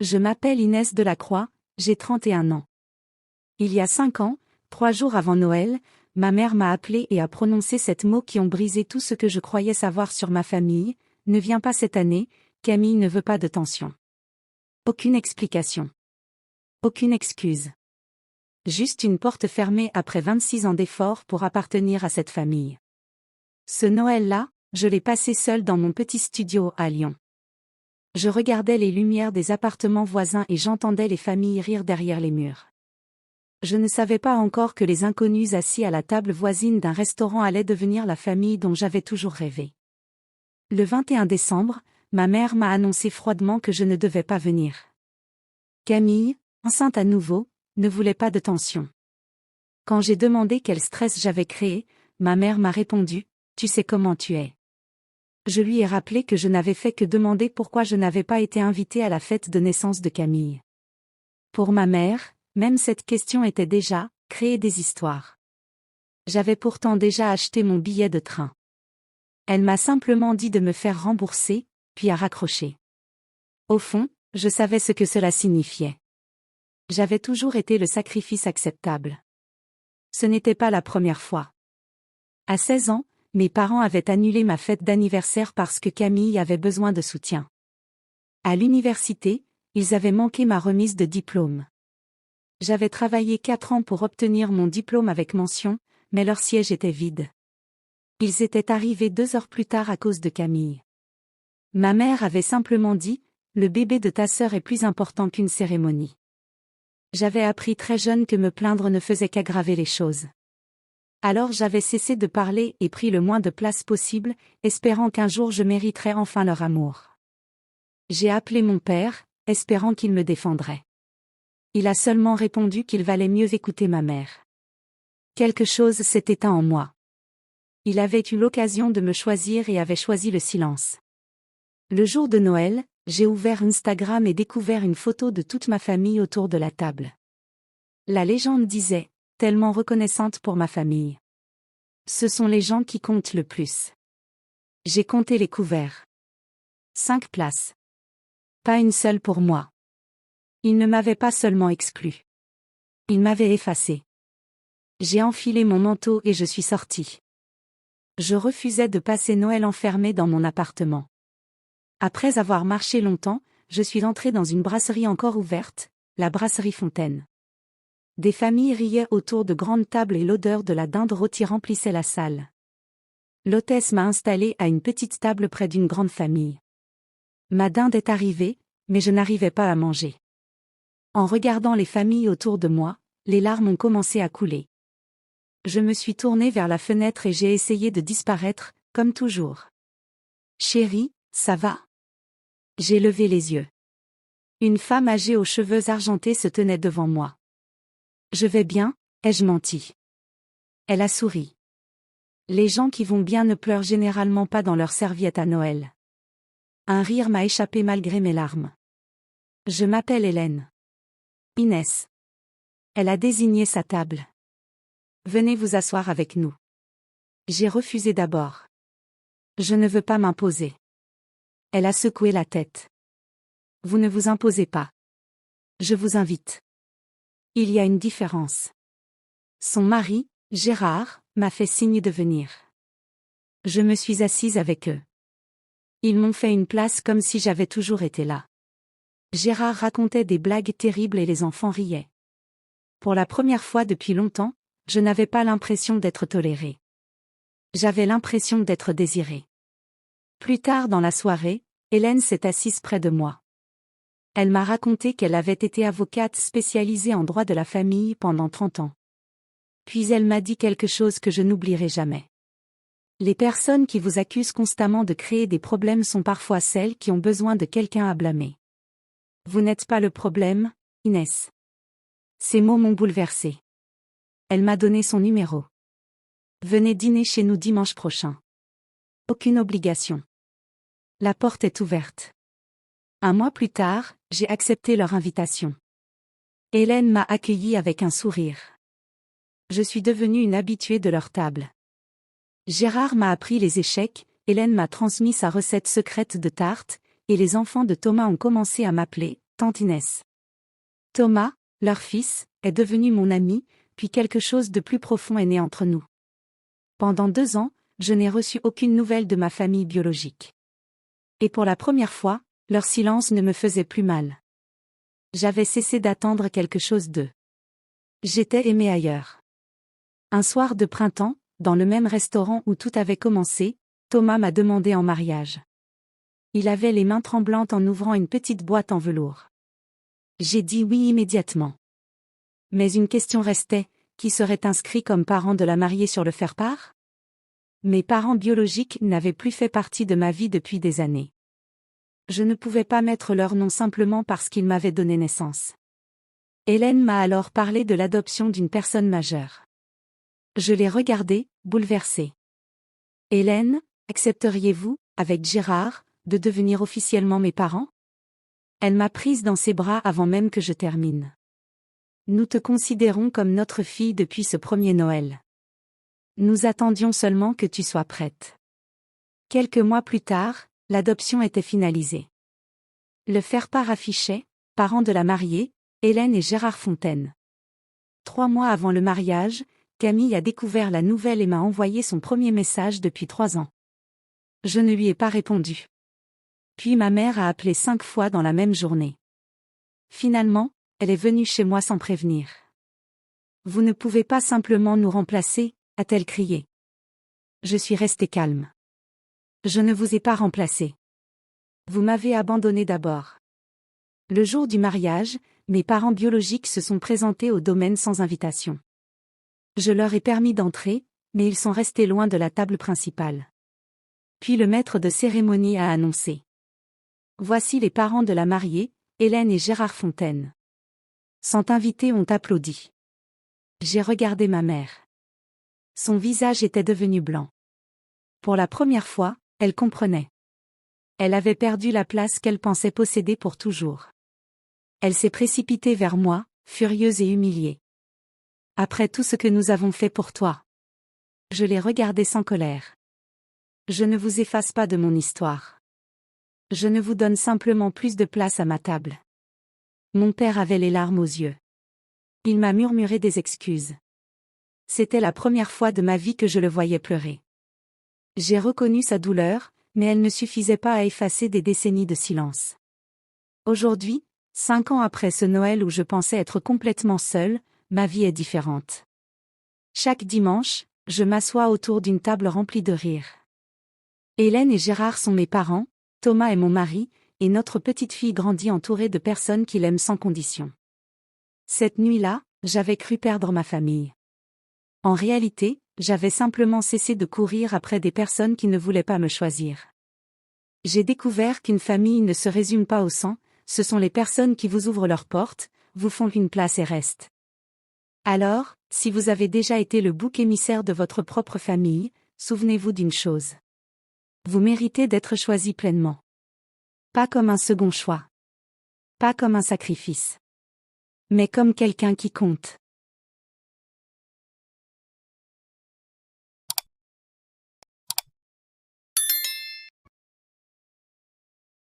Je m'appelle Inès Delacroix, j'ai 31 ans. Il y a 5 ans, 3 jours avant Noël, ma mère m'a appelé et a prononcé ces mots qui ont brisé tout ce que je croyais savoir sur ma famille. Ne viens pas cette année, Camille ne veut pas de tension. Aucune explication. Aucune excuse. Juste une porte fermée après 26 ans d'efforts pour appartenir à cette famille. Ce Noël-là, je l'ai passé seul dans mon petit studio à Lyon. Je regardais les lumières des appartements voisins et j'entendais les familles rire derrière les murs. Je ne savais pas encore que les inconnus assis à la table voisine d'un restaurant allaient devenir la famille dont j'avais toujours rêvé. Le 21 décembre, ma mère m'a annoncé froidement que je ne devais pas venir. Camille, enceinte à nouveau, ne voulait pas de tension. Quand j'ai demandé quel stress j'avais créé, ma mère m'a répondu « Tu sais comment tu es ». Je lui ai rappelé que je n'avais fait que demander pourquoi je n'avais pas été invitée à la fête de naissance de Camille. Pour ma mère, même cette question était déjà « créer des histoires ». J'avais pourtant déjà acheté mon billet de train. Elle m'a simplement dit de me faire rembourser, puis a raccroché. Au fond, je savais ce que cela signifiait. J'avais toujours été le sacrifice acceptable. Ce n'était pas la première fois. À 16 ans, mes parents avaient annulé ma fête d'anniversaire parce que Camille avait besoin de soutien. À l'université, ils avaient manqué ma remise de diplôme. J'avais travaillé 4 ans pour obtenir mon diplôme avec mention, mais leur siège était vide. Ils étaient arrivés 2 heures plus tard à cause de Camille. Ma mère avait simplement dit « Le bébé de ta sœur est plus important qu'une cérémonie ». J'avais appris très jeune que me plaindre ne faisait qu'aggraver les choses. Alors j'avais cessé de parler et pris le moins de place possible, espérant qu'un jour je mériterais enfin leur amour. J'ai appelé mon père, espérant qu'il me défendrait. Il a seulement répondu qu'il valait mieux écouter ma mère. Quelque chose s'est éteint en moi. Il avait eu l'occasion de me choisir et avait choisi le silence. Le jour de Noël, j'ai ouvert Instagram et découvert une photo de toute ma famille autour de la table. La légende disait « Tellement reconnaissante pour ma famille. Ce sont les gens qui comptent le plus. » J'ai compté les couverts. 5 places. Pas une seule pour moi. Ils ne m'avaient pas seulement exclu. Ils m'avaient effacé. J'ai enfilé mon manteau et je suis sortie. Je refusais de passer Noël enfermé dans mon appartement. Après avoir marché longtemps, je suis entrée dans une brasserie encore ouverte, la brasserie Fontaine. Des familles riaient autour de grandes tables et l'odeur de la dinde rôtie remplissait la salle. L'hôtesse m'a installée à une petite table près d'une grande famille. Ma dinde est arrivée, mais je n'arrivais pas à manger. En regardant les familles autour de moi, les larmes ont commencé à couler. Je me suis tournée vers la fenêtre et j'ai essayé de disparaître, comme toujours. « Chérie, ça va ?» J'ai levé les yeux. Une femme âgée aux cheveux argentés se tenait devant moi. « Je vais bien », ai-je menti. Elle a souri. Les gens qui vont bien ne pleurent généralement pas dans leur serviette à Noël. Un rire m'a échappé malgré mes larmes. « Je m'appelle Hélène. » Inès. Elle a désigné sa table. « Venez vous asseoir avec nous. » J'ai refusé d'abord. Je ne veux pas m'imposer. Elle a secoué la tête. « Vous ne vous imposez pas. Je vous invite. » Il y a une différence. Son mari, Gérard, m'a fait signe de venir. Je me suis assise avec eux. Ils m'ont fait une place comme si j'avais toujours été là. Gérard racontait des blagues terribles et les enfants riaient. Pour la première fois depuis longtemps, je n'avais pas l'impression d'être tolérée. J'avais l'impression d'être désirée. Plus tard dans la soirée, Hélène s'est assise près de moi. Elle m'a raconté qu'elle avait été avocate spécialisée en droit de la famille pendant 30 ans. Puis elle m'a dit quelque chose que je n'oublierai jamais. Les personnes qui vous accusent constamment de créer des problèmes sont parfois celles qui ont besoin de quelqu'un à blâmer. Vous n'êtes pas le problème, Inès. Ces mots m'ont bouleversée. Elle m'a donné son numéro. Venez dîner chez nous dimanche prochain. Aucune obligation. La porte est ouverte. 1 mois plus tard, j'ai accepté leur invitation. Hélène m'a accueillie avec un sourire. Je suis devenue une habituée de leur table. Gérard m'a appris les échecs, Hélène m'a transmis sa recette secrète de tarte, et les enfants de Thomas ont commencé à m'appeler tante Inès. Thomas, leur fils, est devenu mon ami, puis quelque chose de plus profond est né entre nous. Pendant 2 ans, je n'ai reçu aucune nouvelle de ma famille biologique. Et pour la première fois, leur silence ne me faisait plus mal. J'avais cessé d'attendre quelque chose d'eux. J'étais aimée ailleurs. Un soir de printemps, dans le même restaurant où tout avait commencé, Thomas m'a demandé en mariage. Il avait les mains tremblantes en ouvrant une petite boîte en velours. J'ai dit oui immédiatement. Mais une question restait, qui serait inscrit comme parent de la mariée sur le faire-part ? Mes parents biologiques n'avaient plus fait partie de ma vie depuis des années. Je ne pouvais pas mettre leur nom simplement parce qu'ils m'avaient donné naissance. Hélène m'a alors parlé de l'adoption d'une personne majeure. Je l'ai regardée, bouleversée. Hélène, accepteriez-vous, avec Gérard, de devenir officiellement mes parents ? Elle m'a prise dans ses bras avant même que je termine. Nous te considérons comme notre fille depuis ce premier Noël. Nous attendions seulement que tu sois prête. Quelques mois plus tard, l'adoption était finalisée. Le faire-part affichait, parents de la mariée, Hélène et Gérard Fontaine. 3 mois avant le mariage, Camille a découvert la nouvelle et m'a envoyé son premier message depuis 3 ans. Je ne lui ai pas répondu. Puis ma mère a appelé 5 fois dans la même journée. Finalement, elle est venue chez moi sans prévenir. Vous ne pouvez pas simplement nous remplacer, a-t-elle crié. Je suis restée calme. Je ne vous ai pas remplacé. Vous m'avez abandonné d'abord. Le jour du mariage, mes parents biologiques se sont présentés au domaine sans invitation. Je leur ai permis d'entrer, mais ils sont restés loin de la table principale. Puis le maître de cérémonie a annoncé. Voici les parents de la mariée, Hélène et Gérard Fontaine. Sans invités ont applaudi. J'ai regardé ma mère. Son visage était devenu blanc. Pour la première fois, elle comprenait. Elle avait perdu la place qu'elle pensait posséder pour toujours. Elle s'est précipitée vers moi, furieuse et humiliée. Après tout ce que nous avons fait pour toi. Je l'ai regardée sans colère. Je ne vous efface pas de mon histoire. Je ne vous donne simplement plus de place à ma table. Mon père avait les larmes aux yeux. Il m'a murmuré des excuses. C'était la première fois de ma vie que je le voyais pleurer. J'ai reconnu sa douleur, mais elle ne suffisait pas à effacer des décennies de silence. Aujourd'hui, 5 ans après ce Noël où je pensais être complètement seule, ma vie est différente. Chaque dimanche, je m'assois autour d'une table remplie de rires. Hélène et Gérard sont mes parents, Thomas est mon mari, et notre petite fille grandit entourée de personnes qui l'aiment sans condition. Cette nuit-là, j'avais cru perdre ma famille. En réalité, j'avais simplement cessé de courir après des personnes qui ne voulaient pas me choisir. J'ai découvert qu'une famille ne se résume pas au sang, ce sont les personnes qui vous ouvrent leurs portes, vous font une place et restent. Alors, si vous avez déjà été le bouc émissaire de votre propre famille, souvenez-vous d'une chose. Vous méritez d'être choisi pleinement. Pas comme un second choix. Pas comme un sacrifice. Mais comme quelqu'un qui compte.